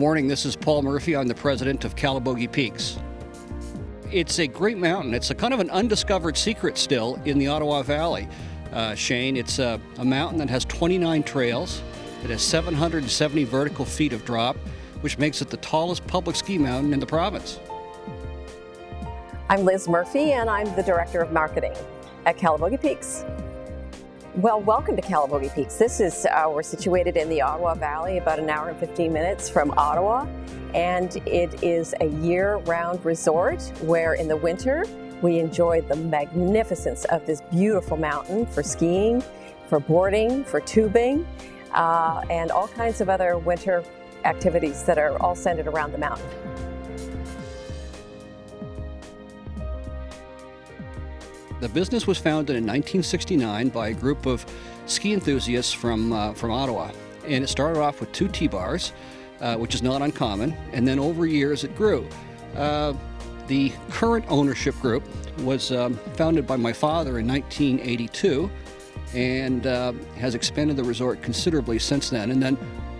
morning, this is Paul Murphy. I'm the president of Calabogie Peaks. It's a great mountain. It's a kind of an undiscovered secret still in the Ottawa Valley. Shane, it's a mountain that has 29 trails. It has 770 vertical feet of drop, which makes it the tallest public ski mountain in the province. I'm Liz Murphy, and I'm the Director of Marketing at Calabogie Peaks. Well, welcome to Calabogie Peaks. We're situated in the Ottawa Valley, about an hour and 15 minutes from Ottawa, and it is a year-round resort where in the winter we enjoy the magnificence of this beautiful mountain for skiing, for boarding, for tubing, and all kinds of other winter activities that are all centered around the mountain. The business was founded in 1969 by a group of ski enthusiasts from Ottawa, and it started off with 2 T-bars, which is not uncommon, and then over years it grew. The current ownership group was founded by my father in 1982 and has expanded the resort considerably since then. And then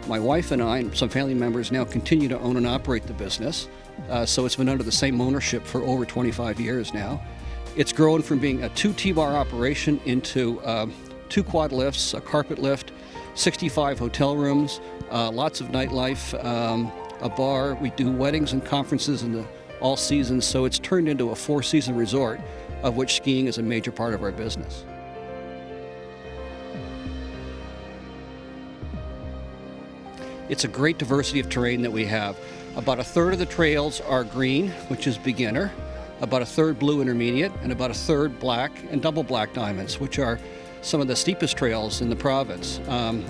my wife and I and some family members now continue to own and operate the business, so it's been under the same ownership for over 25 years now. It's grown from being a 2 T-bar operation into 2 quad lifts, a carpet lift, 65 hotel rooms, lots of nightlife, a bar. We do weddings and conferences in all seasons, so it's turned into a 4-season resort, of which skiing is a major part of our business. It's a great diversity of terrain that we have. About a third of the trails are green, which is beginner, about a third blue intermediate, and about a third black and double black diamonds, which are some of the steepest trails in the province.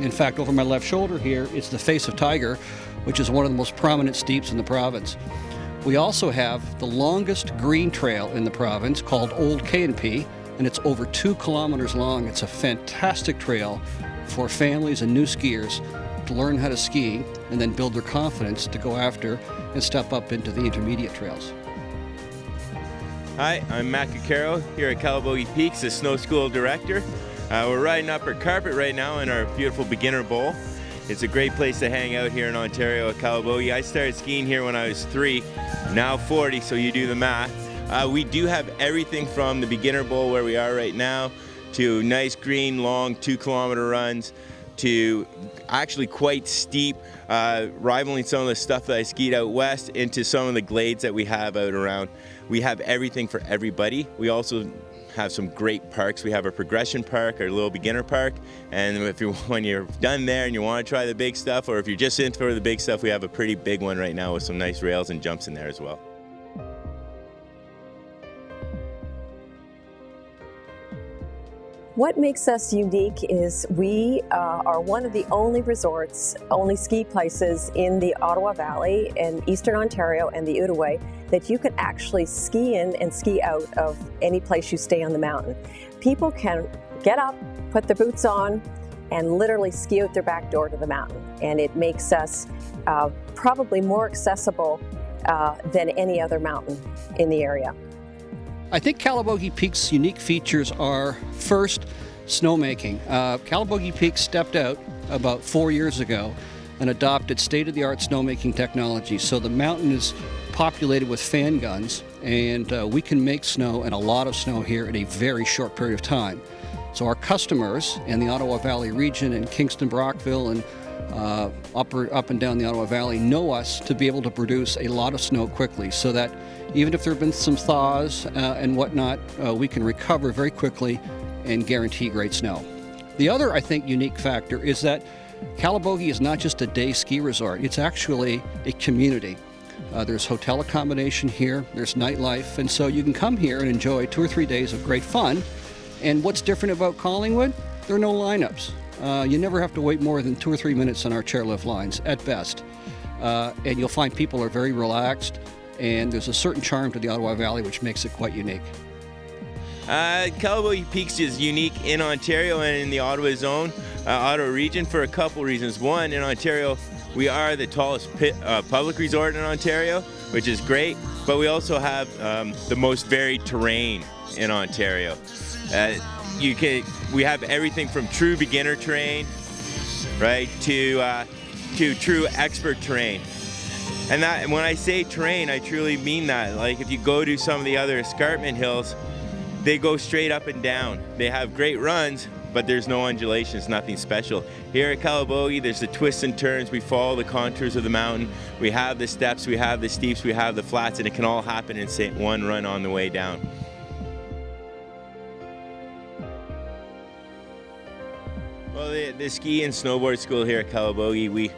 In fact, over my left shoulder here is the Face of Tiger, which is one of the most prominent steeps in the province. We also have the longest green trail in the province called Old K&P, and it's over 2 kilometers long. It's a fantastic trail for families and new skiers to learn how to ski and then build their confidence to go after and step up into the intermediate trails. Hi, I'm Matt Cucaro here at Calabogie Peaks, the Snow School Director. We're riding upper carpet right now in our beautiful beginner bowl. It's a great place to hang out here in Ontario at Calabogie. I started skiing here when I was 3, now 40, so you do the math. We do have everything from the beginner bowl where we are right now to nice green, long 2-kilometer runs to actually quite steep, rivaling some of the stuff that I skied out west, into some of the glades that we have out around. We have everything for everybody. We also have some great parks. We have a progression park, our little beginner park, and when you're done there and you want to try the big stuff, or if you're just in for the big stuff, we have a pretty big one right now with some nice rails and jumps in there as well. What makes us unique is we are one of the only resorts, only ski places in the Ottawa Valley in Eastern Ontario and the Outaouais that you can actually ski in and ski out of any place you stay on the mountain. People can get up, put their boots on, and literally ski out their back door to the mountain. And it makes us probably more accessible than any other mountain in the area. I think Calabogie Peaks' unique features are, first, snowmaking. Calabogie Peaks stepped out about 4 years ago and adopted state-of-the-art snowmaking technology. So the mountain is populated with fan guns, and we can make snow, and a lot of snow here, in a very short period of time. So our customers in the Ottawa Valley region and Kingston, Brockville, and up and down the Ottawa Valley know us to be able to produce a lot of snow quickly, so that even if there have been some thaws and whatnot, we can recover very quickly and guarantee great snow. The other, I think, unique factor is that Calabogie is not just a day ski resort, it's actually a community. There's hotel accommodation here, there's nightlife, and so you can come here and enjoy 2 or 3 days of great fun. And what's different about Collingwood? There are no lineups. You never have to wait more than 2 or 3 minutes on our chairlift lines, at best. And you'll find people are very relaxed, and there's a certain charm to the Ottawa Valley which makes it quite unique. Calabogie Peaks is unique in Ontario and in the Ottawa zone, Ottawa region, for a couple reasons. One, in Ontario, we are the tallest public resort in Ontario, which is great, but we also have the most varied terrain in Ontario. We have everything from true beginner terrain, right, to true expert terrain. And when I say terrain, I truly mean that. Like if you go to some of the other escarpment hills, they go straight up and down. They have great runs, but there's no undulations, nothing special. Here at Calabogie, there's the twists and turns. We follow the contours of the mountain. We have the steps, we have the steeps, we have the flats, and it can all happen in one run on the way down. Well, the ski and snowboard school here at Calabogie, we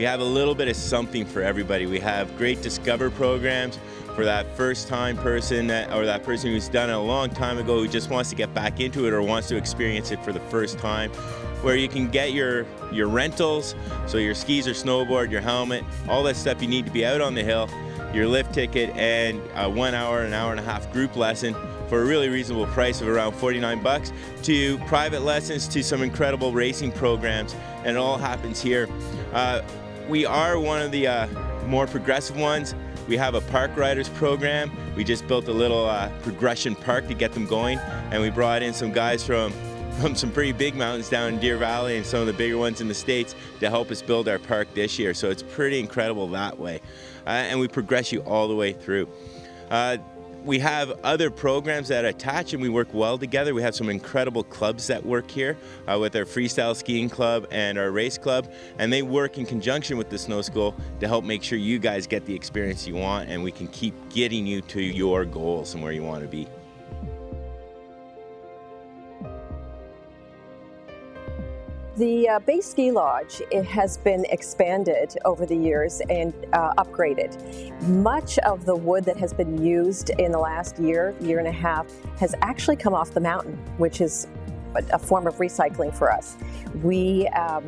have a little bit of something for everybody. We have great Discover programs for that first-time person or that person who's done it a long time ago who just wants to get back into it or wants to experience it for the first time, where you can get your rentals, so your skis or snowboard, your helmet, all that stuff you need to be out on the hill, your lift ticket, and a 1 hour, an hour and a half group lesson for a really reasonable price of around 49 bucks, to private lessons, to some incredible racing programs, and it all happens here. We are one of the more progressive ones. We have a park riders program. We just built a little progression park to get them going, and we brought in some guys from some pretty big mountains down in Deer Valley and some of the bigger ones in the States to help us build our park this year. So it's pretty incredible that way. And we progress you all the way through. We have other programs that attach and we work well together. We have some incredible clubs that work here with our freestyle skiing club and our race club, and they work in conjunction with the snow school to help make sure you guys get the experience you want and we can keep getting you to your goals and where you want to be. The base ski lodge, it has been expanded over the years and upgraded. Much of the wood that has been used in the last year and a half has actually come off the mountain, which is a form of recycling for us. We have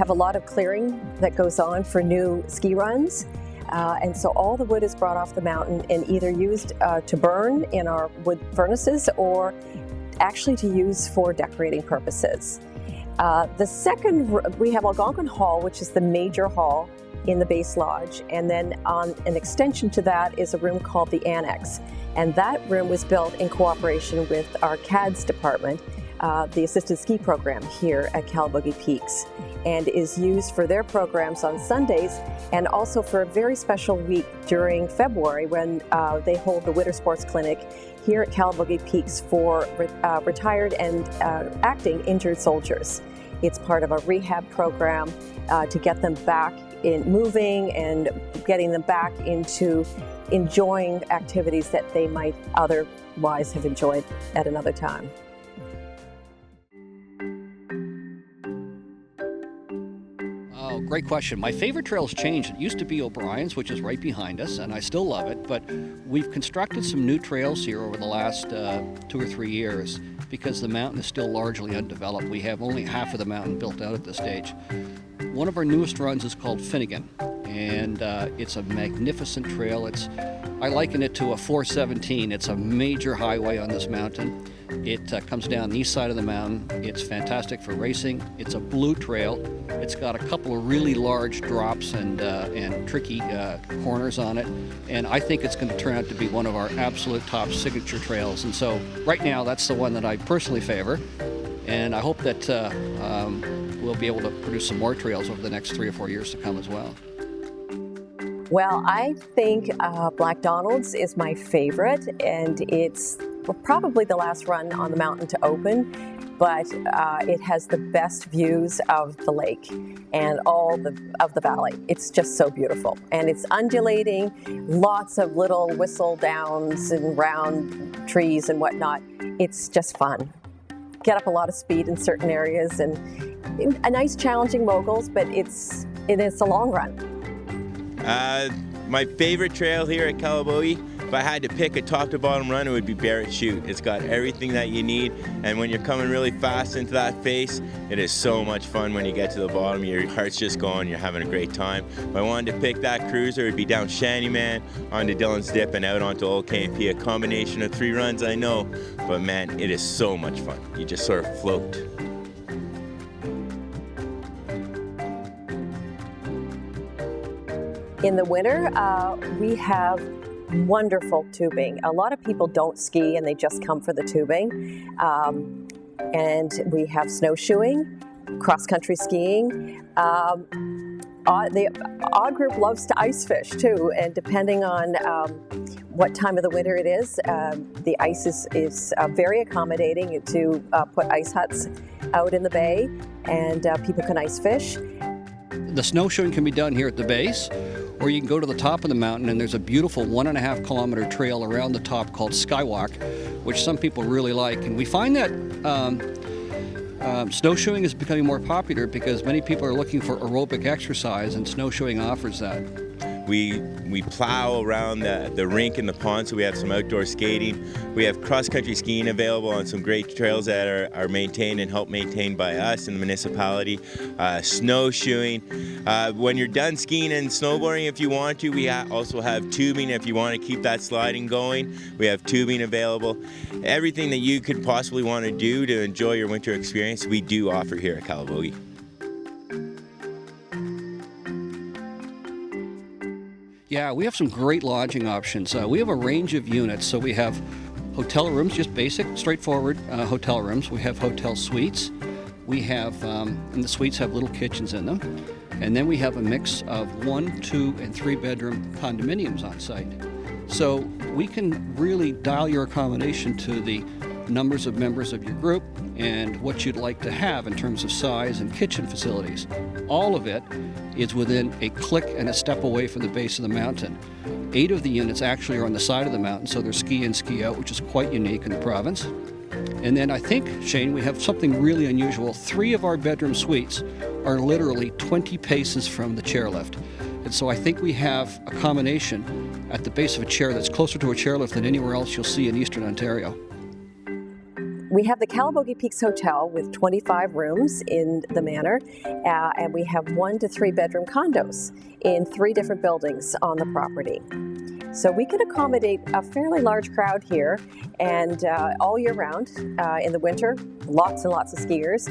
a lot of clearing that goes on for new ski runs. And so all the wood is brought off the mountain and either used to burn in our wood furnaces or actually to use for decorating purposes. The second, we have Algonquin Hall, which is the major hall in the base lodge, and then on an extension to that is a room called the Annex, and that room was built in cooperation with our CADS department, the assisted ski program here at Calabogie Peaks, and is used for their programs on Sundays and also for a very special week during February when they hold the Winter Sports Clinic here at Calabogie Peaks for retired and acting injured soldiers. It's part of a rehab program to get them back in moving and getting them back into enjoying activities that they might otherwise have enjoyed at another time. Oh, great question. My favorite trail's changed. It used to be O'Brien's, which is right behind us, and I still love it, but we've constructed some new trails here over the last 2 or 3 years because the mountain is still largely undeveloped. We have only half of the mountain built out at this stage. One of our newest runs is called Finnegan, and it's a magnificent trail. I liken it to a 417. It's a major highway on this mountain. It comes down the east side of the mountain. It's fantastic for racing. It's a blue trail. It's got a couple of really large drops and tricky corners on it. And I think it's going to turn out to be one of our absolute top signature trails. And so right now, that's the one that I personally favor. And I hope that we'll be able to produce some more trails over the next 3 or 4 years to come as well. Well, I think Black Donald's is my favorite, and it's probably the last run on the mountain to open, but it has the best views of the lake and all of the valley. It's just so beautiful, and it's undulating, lots of little whistle downs and round trees and whatnot. It's just fun. Get up a lot of speed in certain areas and a nice challenging moguls, but it's a long run. My favorite trail here at Calabogie, if I had to pick a top to bottom run, it would be Barrett Chute. It's got everything that you need, and when you're coming really fast into that face, it is so much fun when you get to the bottom. Your heart's just going, you're having a great time. If I wanted to pick that cruiser, it would be down Shantyman, onto Dillon's Dip, and out onto Old KMP. A combination of 3 runs, I know, but man, it is so much fun. You just sort of float. In the winter, we have wonderful tubing. A lot of people don't ski and they just come for the tubing. And we have snowshoeing, cross-country skiing. the odd group loves to ice fish too, and depending on what time of the winter it is, the ice is very accommodating to put ice huts out in the bay, and people can ice fish. The snowshoeing can be done here at the base, or you can go to the top of the mountain, and there's a beautiful 1.5 kilometer trail around the top called Skywalk, which some people really like. And we find that snowshoeing is becoming more popular because many people are looking for aerobic exercise, and snowshoeing offers that. We plow around the rink and the pond, so we have some outdoor skating. We have cross-country skiing available on some great trails that are maintained and helped maintained by us in the municipality. Snowshoeing. When you're done skiing and snowboarding, if you want to, we also have tubing. If you want to keep that sliding going, we have tubing available. Everything that you could possibly want to do to enjoy your winter experience, we do offer here at Calabogie. Yeah, we have some great lodging options. We have a range of units. So we have hotel rooms, just basic, straightforward hotel rooms. We have hotel suites. We have, and the suites have little kitchens in them. And then we have a mix of 1, 2, and 3 bedroom condominiums on site. So we can really dial your accommodation to the numbers of members of your group and what you'd like to have in terms of size and kitchen facilities. All of it is within a click and a step away from the base of the mountain. 8 of the units actually are on the side of the mountain, so they're ski in, ski out, which is quite unique in the province. And then I think, Shane, we have something really unusual. 3 of our bedroom suites are literally 20 paces from the chairlift. And so I think we have a combination at the base of a chair that's closer to a chairlift than anywhere else you'll see in Eastern Ontario. We have the Calabogie Peaks Hotel with 25 rooms in the manor, and we have 1 to 3 bedroom condos in 3 different buildings on the property. So we can accommodate a fairly large crowd here, and all year round. In the winter, lots and lots of skiers.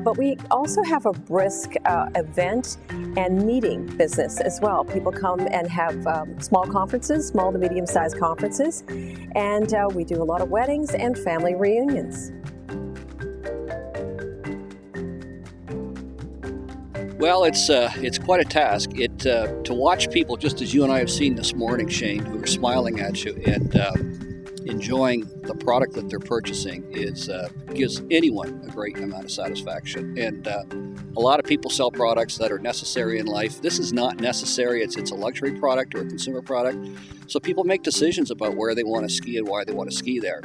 But we also have a brisk event and meeting business as well. People come and have small conferences, small to medium-sized conferences, and we do a lot of weddings and family reunions. Well, it's quite a task. To watch people, just as you and I have seen this morning, Shane, who are smiling at you and enjoying the product that they're purchasing, gives anyone a great amount of satisfaction. And a lot of people sell products that are necessary in life. This is not necessary. It's a luxury product or a consumer product. So people make decisions about where they want to ski and why they want to ski there.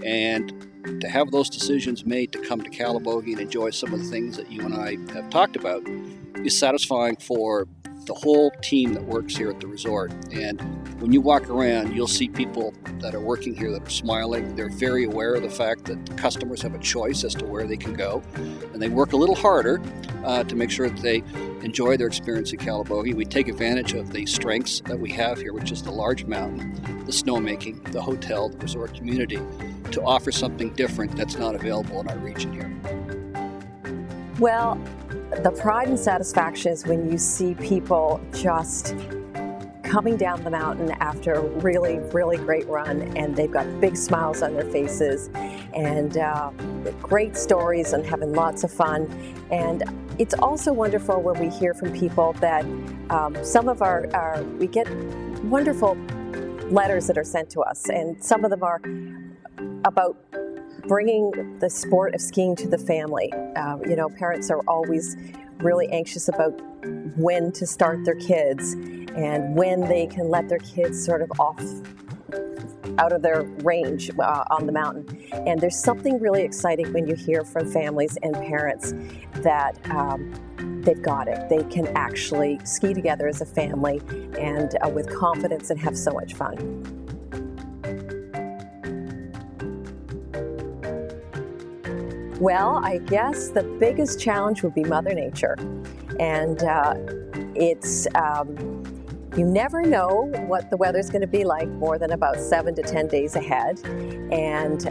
And to have those decisions made to come to Calabogie and enjoy some of the things that you and I have talked about is satisfying for the whole team that works here at the resort. And when you walk around, you'll see people that are working here that are smiling. They're very aware of the fact that the customers have a choice as to where they can go. And they work a little harder to make sure that they enjoy their experience at Calabogie. We take advantage of the strengths that we have here, which is the large mountain, the snowmaking, the hotel, the resort community, to offer something different that's not available in our region here. Well, the pride and satisfaction is when you see people just coming down the mountain after a really, really great run, and they've got big smiles on their faces and great stories and having lots of fun. And it's also wonderful when we hear from people that some of we get wonderful letters that are sent to us, and some of them are about bringing the sport of skiing to the family. Parents are always really anxious about when to start their kids and when they can let their kids sort of off out of their range on the mountain. And there's something really exciting when you hear from families and parents that they've got it. They can actually ski together as a family and with confidence and have so much fun. Well, I guess the biggest challenge would be Mother Nature. And it's, you never know what the weather's going to be like more than about 7 to 10 days ahead. And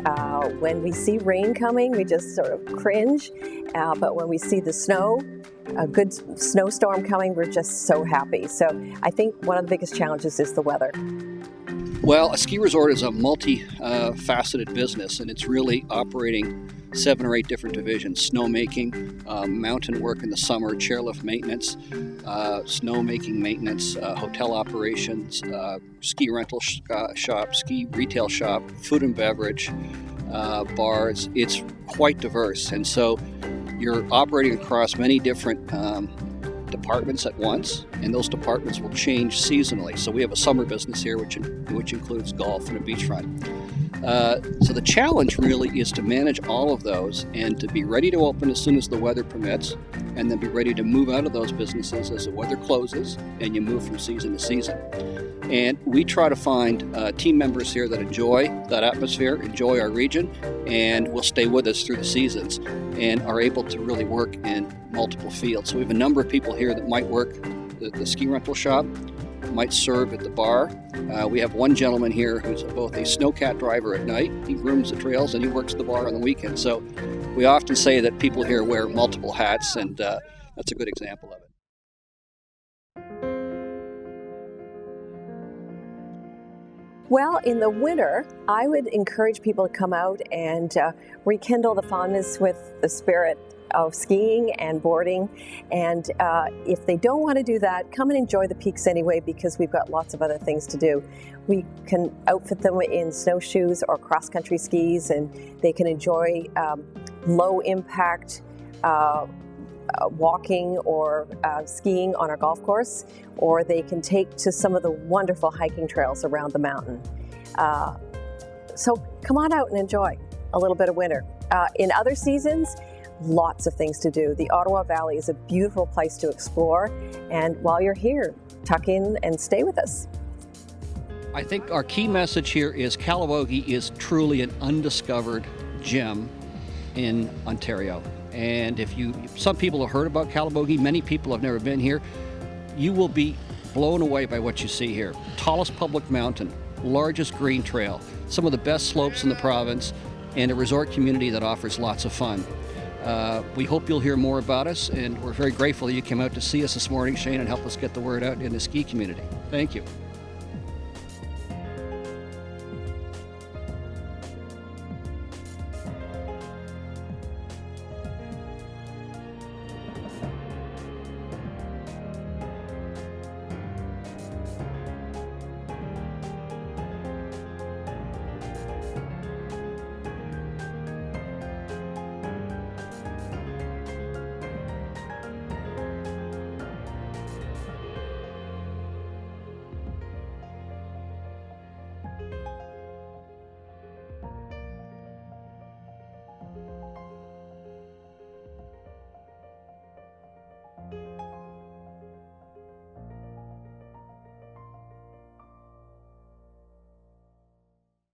when we see rain coming, we just sort of cringe. But when we see the snow, a good snowstorm coming, we're just so happy. So I think one of the biggest challenges is the weather. Well, a ski resort is a multi-faceted business, and it's really operating 7 or 8 different divisions: snowmaking, mountain work in the summer, chairlift maintenance, snowmaking maintenance, hotel operations, ski rental shop, ski retail shop, food and beverage, bars. It's quite diverse, and so you're operating across many different departments at once, and those departments will change seasonally. So we have a summer business here, which includes golf and a beachfront. So the challenge really is to manage all of those and to be ready to open as soon as the weather permits, and then be ready to move out of those businesses as the weather closes and you move from season to season. And we try to find team members here that enjoy that atmosphere, enjoy our region, and will stay with us through the seasons and are able to really work in multiple fields. So we have a number of people here that might work at the ski rental shop, might serve at the bar. We have one gentleman here who's both a snowcat driver at night, he grooms the trails, and he works the bar on the weekend. So we often say that people here wear multiple hats, and that's a good example of it. Well, in the winter, I would encourage people to come out and rekindle the fondness with the spirit of skiing and boarding. And if they don't want to do that, come and enjoy the peaks anyway, because we've got lots of other things to do. We can outfit them in snowshoes or cross-country skis, and they can enjoy low impact walking or skiing on our golf course, or they can take to some of the wonderful hiking trails around the mountain. So come on out and enjoy a little bit of winter. In other seasons, lots of things to do. The Ottawa Valley is a beautiful place to explore, and while you're here, tuck in and stay with us. I think our key message here is Calabogie is truly an undiscovered gem in Ontario. And some people have heard about Calabogie, many people have never been here. You will be blown away by what you see here. Tallest public mountain, largest green trail, some of the best slopes in the province, and a resort community that offers lots of fun. We hope you'll hear more about us, and we're very grateful that you came out to see us this morning, Shane, and help us get the word out in the ski community. Thank you.